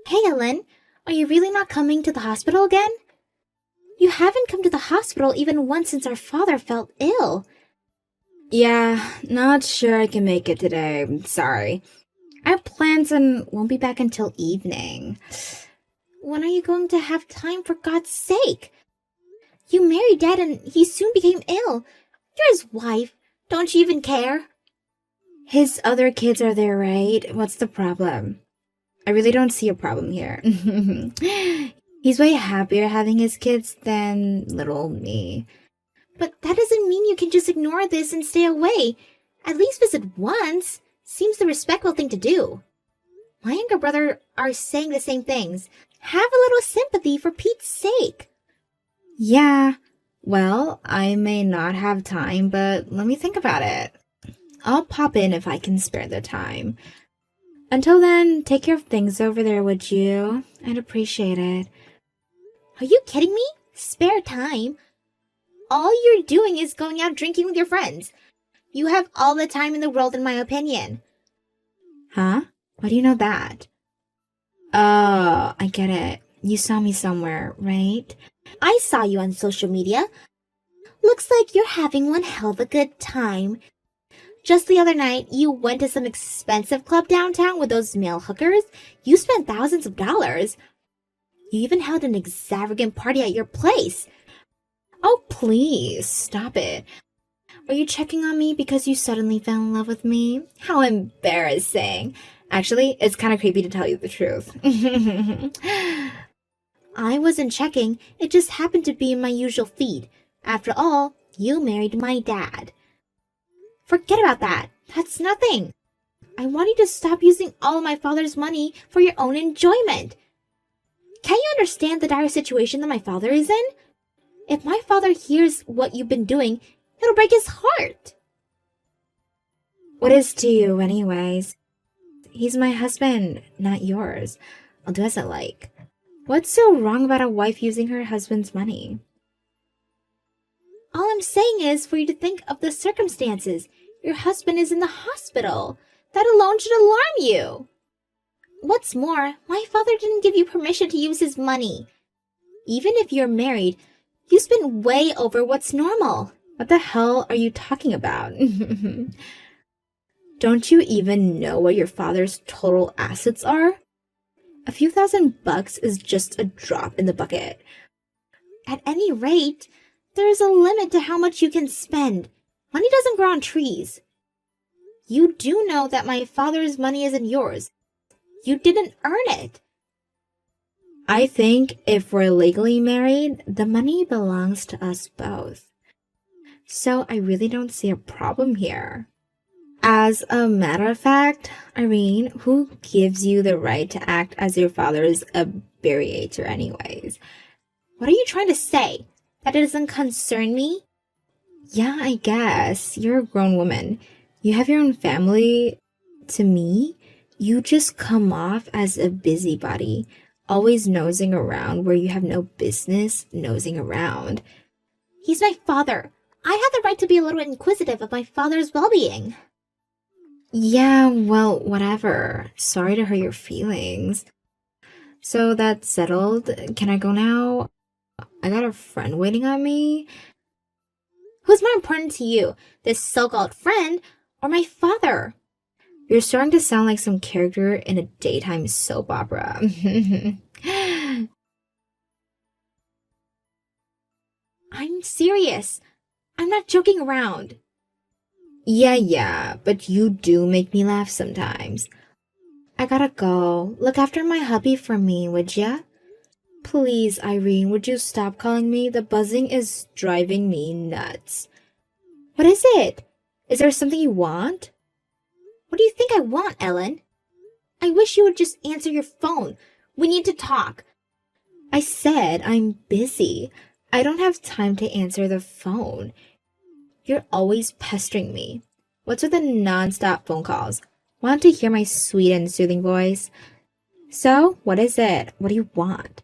Hey, Ellen, are you really not coming to the hospital again? You haven't come to the hospital even once since our father fell ill. Yeah, not sure I can make it today. Sorry. I have plans and won't be back until evening. When are you going to have time, for God's sake? You married Dad and he soon became ill. You're his wife. Don't you even care? His other kids are there, right? What's the problem? I really don't see a problem here. He's way happier having his kids than little me. But that doesn't mean you can just ignore this and stay away. At least visit once. Seems the respectful thing to do. My younger brother are saying the same things. Have a little sympathy for Pete's sake. Yeah, well, I may not have time, but let me think about it. I'll pop in if I can spare the time. Until then, take care of things over there, would you? I'd appreciate it. Are you kidding me? Spare time? All you're doing is going out drinking with your friends. You have all the time in the world, in my opinion. Huh? Why do you know that? Oh, I get it. You saw me somewhere, right? I saw you on social media. Looks like you're having one hell of a good time. Just the other night, you went to some expensive club downtown with those male hookers. You spent thousands of dollars. You even held an extravagant party at your place. Oh, please, stop it. Are you checking on me because you suddenly fell in love with me? How embarrassing. Actually, it's kind of creepy to tell you the truth. I wasn't checking. It just happened to be in my usual feed. After all, you married my dad. Forget about that. That's nothing. I want you to stop using all of my father's money for your own enjoyment. Can you understand the dire situation that my father is in? If my father hears what you've been doing, it'll break his heart. What is to you, anyways? He's my husband, not yours. I'll do as I like. What's so wrong about a wife using her husband's money? All I'm saying is for you to think of the circumstances. Your husband is in the hospital. That alone should alarm you. What's more, my father didn't give you permission to use his money. Even if you're married, you spend way over what's normal. What the hell are you talking about? Don't you even know what your father's total assets are? A few $1,000 is just a drop in the bucket. At any rate, there is a limit to how much you can spend. Money doesn't grow on trees. You do know that my father's money isn't yours. You didn't earn it. I think if we're legally married, the money belongs to us both. So I really don't see a problem here. As a matter of fact, Irene, who gives you the right to act as your father's abbreviator anyways? What are you trying to say? That it doesn't concern me? Yeah, I guess. You're a grown woman. You have your own family. To me, you just come off as a busybody, always nosing around where you have no business nosing around. He's my father. I have the right to be a little inquisitive of my father's well-being. Yeah, well, whatever. Sorry to hurt your feelings. So that's settled. Can I go now? I got a friend waiting on me. Who's more important to you, this so-called friend or my father? You're starting to sound like some character in a daytime soap opera. I'm serious. I'm not joking around. Yeah, but you do make me laugh sometimes. I gotta go. Look after my hubby for me, would ya? Please, Irene, would you stop calling me? The buzzing is driving me nuts. What is it? Is there something you want? What do you think I want, Ellen? I wish you would just answer your phone. We need to talk. I said I'm busy. I don't have time to answer the phone. You're always pestering me. What's with the non-stop phone calls? Want to hear my sweet and soothing voice? So, what is it? What do you want?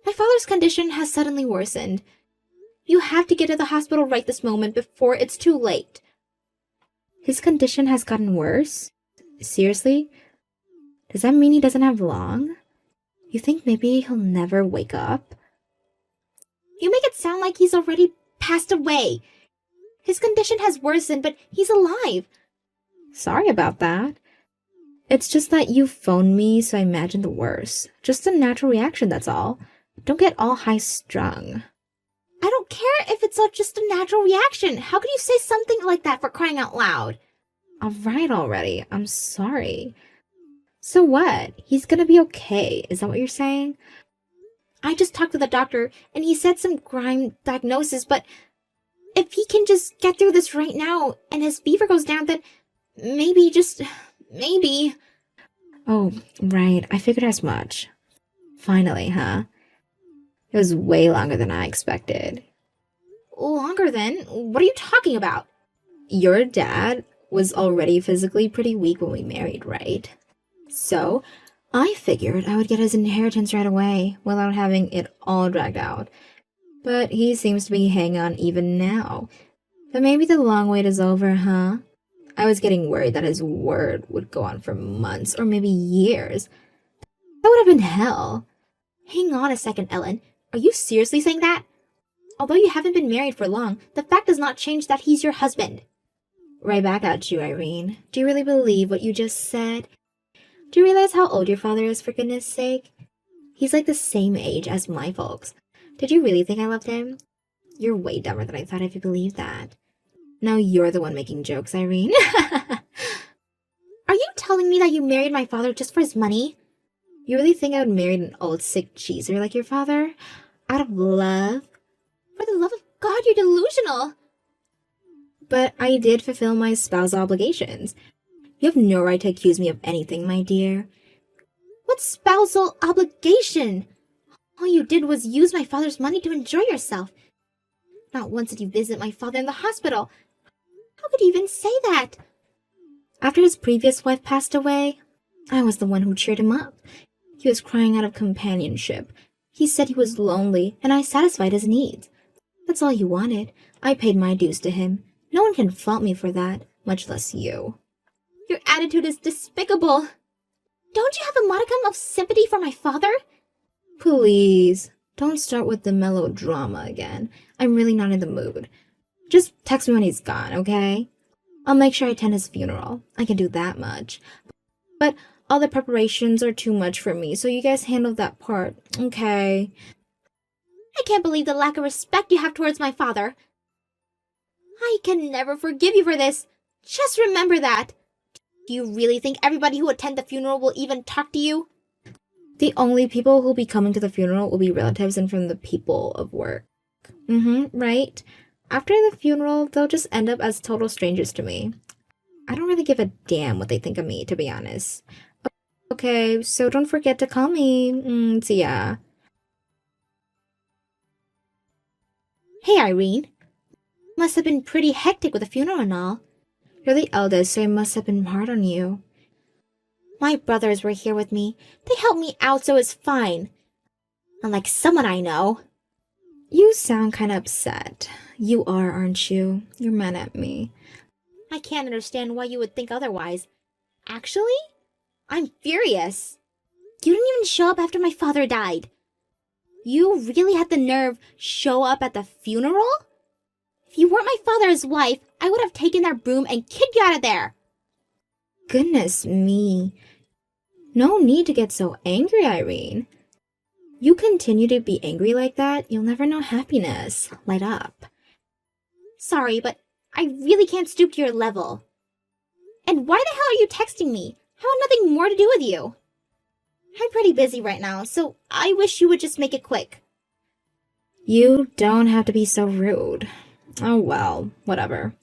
My father's condition has suddenly worsened. You have to get to the hospital right this moment before it's too late. His condition has gotten worse? Seriously? Does that mean he doesn't have long? You think maybe he'll never wake up? You make it sound like he's already passed away. His condition has worsened, but he's alive. Sorry about that. It's just that you phoned me, so I imagined the worst. Just a natural reaction, that's all. Don't get all high-strung. I don't care if it's just a natural reaction. How could you say something like that, for crying out loud? Alright already, I'm sorry. So what? He's gonna be okay, is that what you're saying? I just talked to the doctor, and he said some grime diagnosis, but if he can just get through this right now, and his fever goes down, then maybe, maybe. Oh, right, I figured as much. Finally, huh? It was way longer than I expected. Longer than? What are you talking about? Your dad was already physically pretty weak when we married, right? So, I figured I would get his inheritance right away without having it all dragged out. But he seems to be hanging on even now. But maybe the long wait is over, huh? I was getting worried that his word would go on for months or maybe years. That would have been hell. Hang on a second, Ellen. Are you seriously saying that? Although you haven't been married for long, the fact does not change that he's your husband. Right back at you, Irene. Do you really believe what you just said? Do you realize how old your father is, for goodness sake? He's like the same age as my folks. Did you really think I loved him? You're way dumber than I thought if you believed that. Now you're the one making jokes, Irene. Are you telling me that you married my father just for his money? You really think I would marry an old sick cheeser like your father? Out of love? For the love of God, you're delusional. But I did fulfill my spousal obligations. You have no right to accuse me of anything, my dear. What spousal obligation? All you did was use my father's money to enjoy yourself. Not once did you visit my father in the hospital. How could you even say that? After his previous wife passed away, I was the one who cheered him up. He was crying out of companionship. He said he was lonely, and I satisfied his needs. That's all he wanted. I paid my dues to him. No one can fault me for that, much less you. Your attitude is despicable. Don't you have a modicum of sympathy for my father? Please, don't start with the melodrama again. I'm really not in the mood. Just text me when he's gone, okay? I'll make sure I attend his funeral. I can do that much. But all the preparations are too much for me, so you guys handle that part, okay? I can't believe the lack of respect you have towards my father. I can never forgive you for this. Just remember that. Do you really think everybody who attend the funeral will even talk to you? The only people who'll be coming to the funeral will be relatives and from the people of work. Right? After the funeral, they'll just end up as total strangers to me. I don't really give a damn what they think of me, to be honest. Okay, so don't forget to call me. See ya. Hey, Irene. Must have been pretty hectic with the funeral and all. You're the eldest, so I must have been hard on you. My brothers were here with me. They helped me out, so it's fine. Unlike someone I know. You sound kind of upset. You are, aren't you? You're mad at me. I can't understand why you would think otherwise. Actually, I'm furious. You didn't even show up after my father died. You really had the nerve show up at the funeral? If you weren't my father's wife, I would have taken that broom and kicked you out of there. Goodness me. No need to get so angry, Irene. You continue to be angry like that, you'll never know happiness. Light up. Sorry, but I really can't stoop to your level. And why the hell are you texting me? I have nothing more to do with you. I'm pretty busy right now, so I wish you would just make it quick. You don't have to be so rude. Oh well, whatever.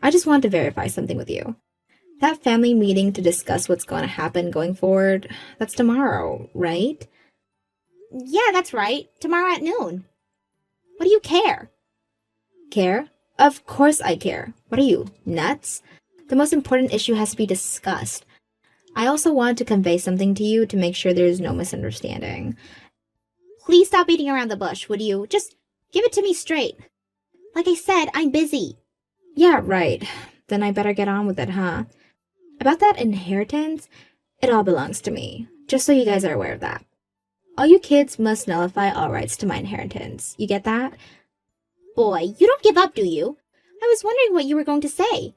I just wanted to verify something with you. That family meeting to discuss what's going to happen going forward, that's tomorrow, right? Yeah, that's right. Tomorrow at noon. What do you care? Care? Of course I care. What are you, nuts? The most important issue has to be discussed. I also wanted to convey something to you to make sure there's no misunderstanding. Please stop beating around the bush, would you? Just give it to me straight. Like I said, I'm busy. Yeah, right. Then I better get on with it, huh? About that inheritance, it all belongs to me. Just so you guys are aware of that. All you kids must nullify all rights to my inheritance. You get that? Boy, you don't give up, do you? I was wondering what you were going to say.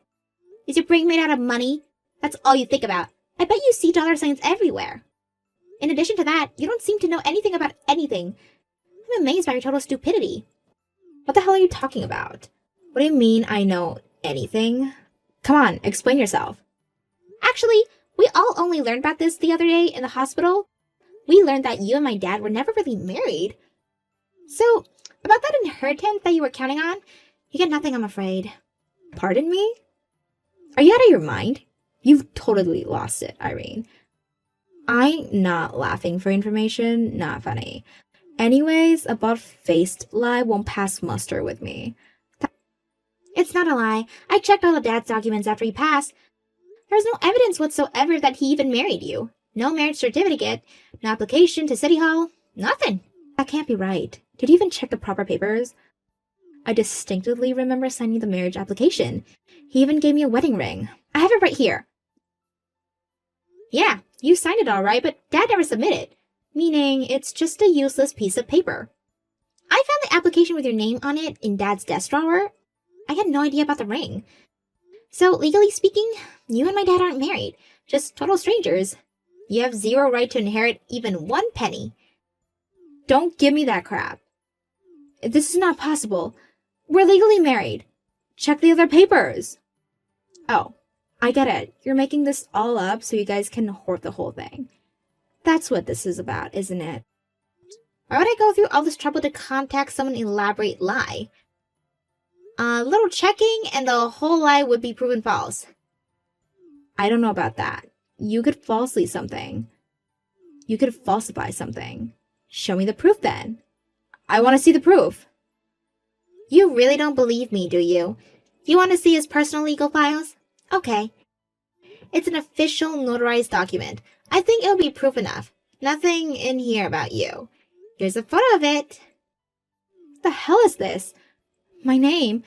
Is your brain made out of money? That's all you think about. I bet you see dollar signs everywhere. In addition to that, you don't seem to know anything about anything. I'm amazed by your total stupidity. What the hell are you talking about? What do you mean I know anything? Come on, explain yourself. Actually, we all only learned about this the other day in the hospital. We learned that you and my dad were never really married. So, about that inheritance that you were counting on, you get nothing, I'm afraid. Pardon me? Are you out of your mind? You've totally lost it, Irene. I'm not laughing for information, not funny. Anyways, a butt-faced lie won't pass muster with me. It's not a lie. I checked all of Dad's documents after he passed. There's no evidence whatsoever that he even married you. No marriage certificate, no application to City Hall, nothing. That can't be right. Did you even check the proper papers? I distinctly remember signing the marriage application. He even gave me a wedding ring. I have it right here. Yeah, you signed it all right, but Dad never submitted. Meaning, it's just a useless piece of paper. I found the application with your name on it in Dad's desk drawer. I had no idea about the ring. So, legally speaking, you and my dad aren't married, just total strangers. You have zero right to inherit even 1 penny. Don't give me that crap. This is not possible. We're legally married. Check the other papers. Oh, I get it. You're making this all up so you guys can hoard the whole thing. That's what this is about, isn't it? Why would I go through all this trouble to contact someone elaborate lie? A little checking and the whole lie would be proven false. I don't know about that. You could falsely something. You could falsify something. Show me the proof then. I want to see the proof. You really don't believe me, do you? You want to see his personal legal files? Okay. It's an official notarized document. I think it'll be proof enough. Nothing in here about you. Here's a photo of it. What the hell is this? My name?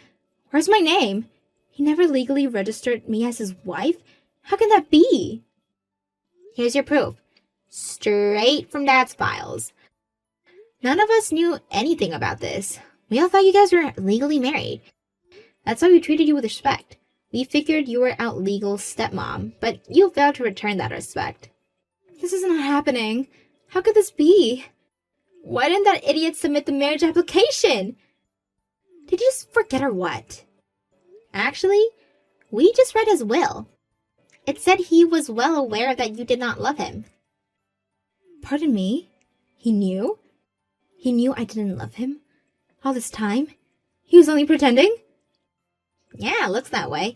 Where's my name? He never legally registered me as his wife? How can that be? Here's your proof. Straight from Dad's files. None of us knew anything about this. We all thought you guys were legally married. That's why we treated you with respect. We figured you were our legal stepmom, but you failed to return that respect. This is not happening. How could this be? Why didn't that idiot submit the marriage application? Did you just forget or what? Actually, we just read his will. It said he was well aware that you did not love him. Pardon me? He knew? He knew I didn't love him? All this time? He was only pretending? Yeah, looks that way.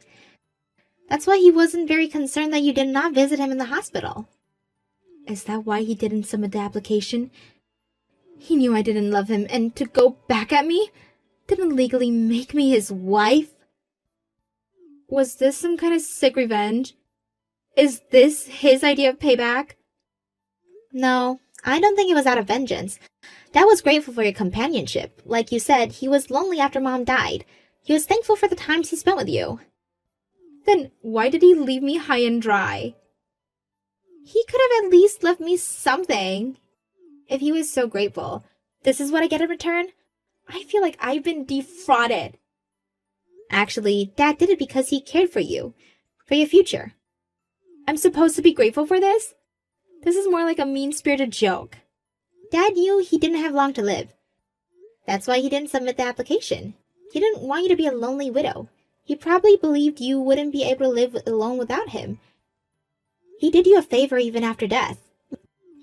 That's why he wasn't very concerned that you did not visit him in the hospital. Is that why he didn't submit the application? He knew I didn't love him, and to go back at me? Didn't legally make me his wife? Was this some kind of sick revenge? Is this his idea of payback? No, I don't think it was out of vengeance. Dad was grateful for your companionship. Like you said, he was lonely after Mom died. He was thankful for the times he spent with you. Then why did he leave me high and dry? He could have at least left me something. If he was so grateful, this is what I get in return? I feel like I've been defrauded. Actually, Dad did it because he cared for you, for your future. I'm supposed to be grateful for this? This is more like a mean-spirited joke. Dad knew he didn't have long to live. That's why he didn't submit the application. He didn't want you to be a lonely widow. He probably believed you wouldn't be able to live alone without him. He did you a favor even after death.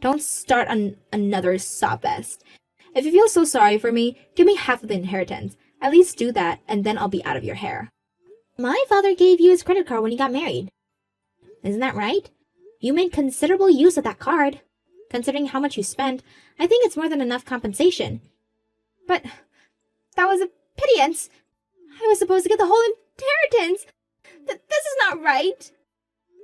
Don't start on another sob fest. If you feel so sorry for me, give me half of the inheritance. At least do that, and then I'll be out of your hair. My father gave you his credit card when he got married. Isn't that right? You made considerable use of that card. Considering how much you spent, I think it's more than enough compensation. But that was a pittance. I was supposed to get the whole inheritance. This is not right.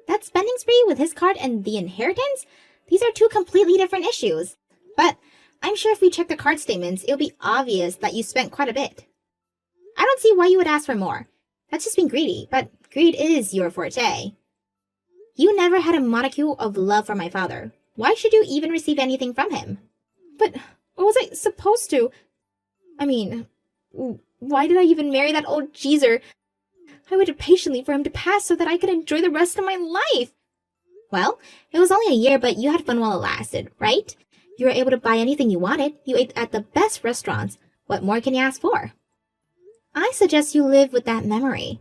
That spending spree with his card and the inheritance? These are two completely different issues. But I'm sure if we check the card statements, it'll be obvious that you spent quite a bit. I don't see why you would ask for more. That's just being greedy, but greed is your forte. You never had a modicum of love for my father. Why should you even receive anything from him? But what was I supposed to? I mean, why did I even marry that old geezer? I waited patiently for him to pass so that I could enjoy the rest of my life. Well, it was only a year, but you had fun while it lasted, right? You were able to buy anything you wanted. You ate at the best restaurants. What more can you ask for? I suggest you live with that memory.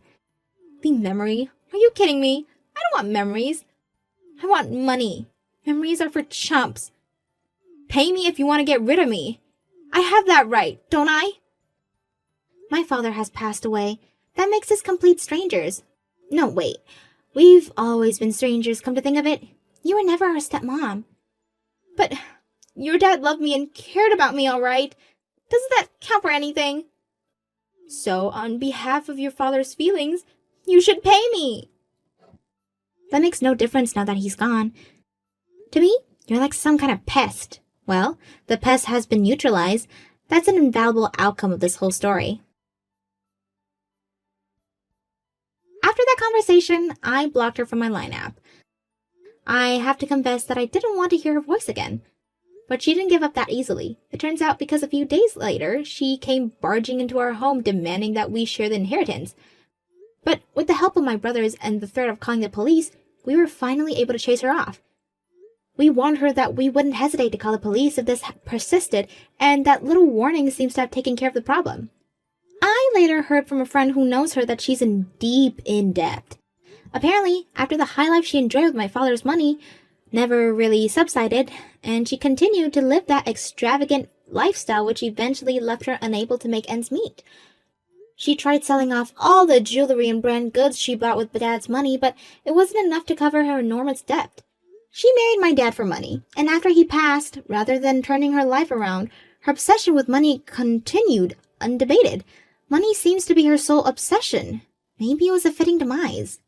The memory? Are you kidding me? I don't want memories. I want money. Memories are for chumps. Pay me if you want to get rid of me. I have that right, don't I? My father has passed away. That makes us complete strangers. No, wait. We've always been strangers, come to think of it. You were never our stepmom. But your dad loved me and cared about me, all right? Doesn't that count for anything? So, on behalf of your father's feelings, you should pay me. That makes no difference now that he's gone. To me, you're like some kind of pest. Well, the pest has been neutralized. That's an invaluable outcome of this whole story. After that conversation, I blocked her from my Line app. I have to confess that I didn't want to hear her voice again. But she didn't give up that easily. It turns out because a few days later, she came barging into our home demanding that we share the inheritance. But with the help of my brothers and the threat of calling the police, we were finally able to chase her off. We warned her that we wouldn't hesitate to call the police if this persisted, and that little warning seems to have taken care of the problem. I later heard from a friend who knows her that she's in deep in debt. Apparently, after the high life she enjoyed with my father's money never really subsided, and she continued to live that extravagant lifestyle which eventually left her unable to make ends meet. She tried selling off all the jewelry and brand goods she bought with Dad's money, but it wasn't enough to cover her enormous debt. She married my dad for money, and after he passed, rather than turning her life around, her obsession with money continued undebated. Money seems to be her sole obsession. Maybe it was a fitting demise.